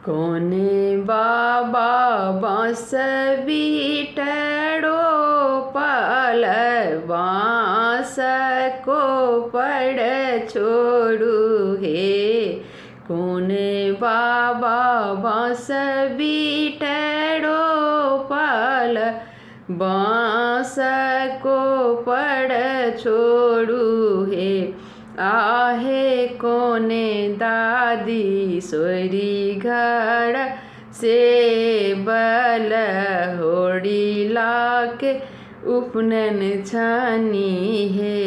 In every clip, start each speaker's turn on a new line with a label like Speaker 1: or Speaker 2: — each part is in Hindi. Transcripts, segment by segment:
Speaker 1: कोने बाबा बाँस बीटड़ो पाल बाँस को पड़ छोड़ू हे। कोने बाबा बाँस बीटड़ो पाल बाँस को पड़ छोड़ू हे। आहे कोने दादी सोरी घर से बल होड़ी लाके उपनन छानी है।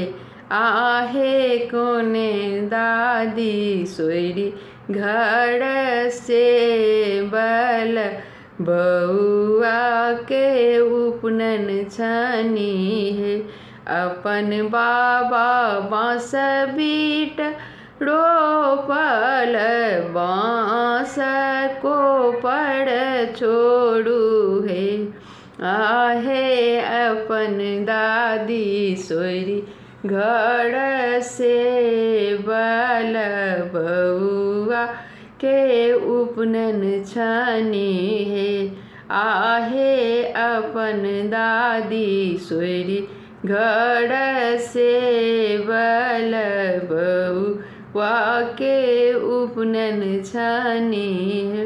Speaker 1: आहे कोने दादी सोरी घर से बल बउआ के उपनन छानी है। अपन बाबा बाँस बीटड़ो पाल बाँस को पड़ छोड़ू हे। आहे अपन दादी सोरी घर से बल बउआ के उपनन छानी है। आहे अपन दादी सोरी घर से बल बउआ के उपनन छानी है।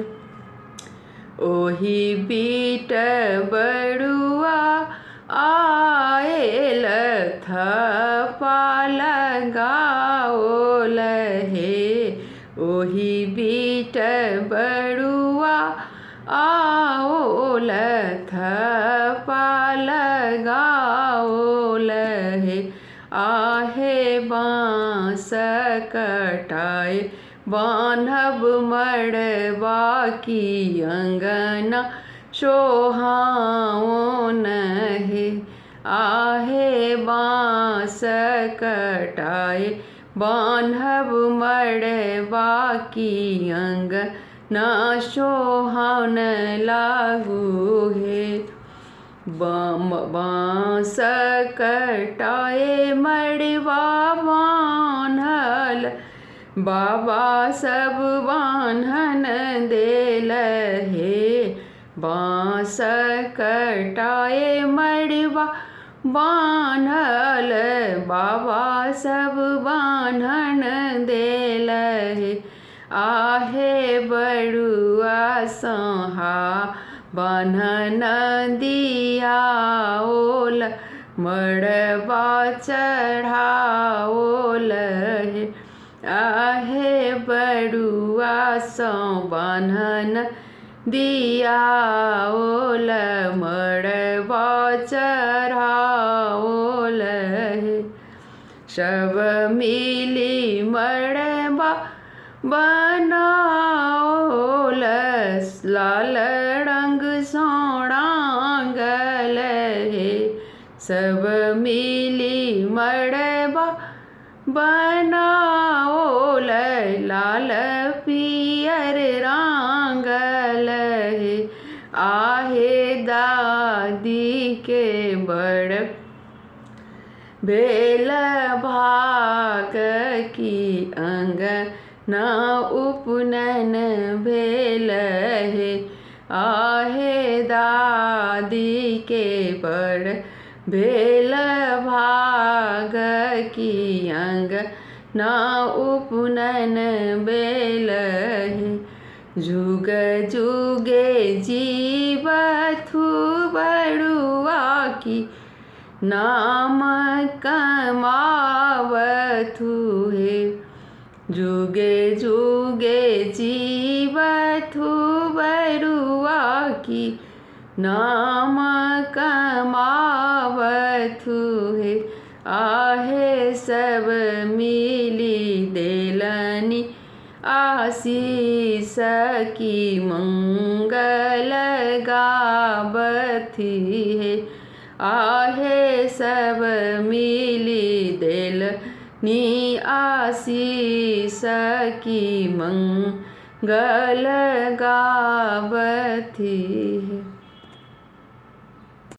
Speaker 1: ओही बीट बड़ुआ आएल थप्पा लगाओल हे। ओही बीट बड़ुआ आओल थप्पा लगाओल हे। आहे बाँस कटाए बान्हब मड़वा की अंगना सोहाओन हे। आहे बाँस कटाए बान्हब मड़वा की अंगना सोहान लागू हे। बाँस कटाए मड़वा बान्हल बाबा सब बान्हन देल हे। बाँस कटाए मड़वा बान्हल बाबा सब बान्हन देल हे। आहे बड़ुआ सोहा बान्हन दियाओल मड़वा चढ़ाओल हे। आहे बड़ुआ सो बान्हन दियाओल मड़वा चढ़ाओल हे। सब मिली मड़वा बनाओल लाल रंग सोड़ांगल हे। सब मिली मड़वा बनाओल लाल पियर रांगल हे। आहे दादी के बड़ भेल भाग की अंगना उपनन भेल हे। आहे दादी के बड़ भेल भाग की अंगना उपनन भेल हे। जुग जुगे जीवथु बड़ुआ की नाम कमावथु हे। जुगे जुगे जीवथु बड़ुआ की नाम कमावथु हे। आहे सब मिली देलनी आशीष की मंगल गावथी है। आहे सब मिली देलनी आशीष की मंगल गावथी है।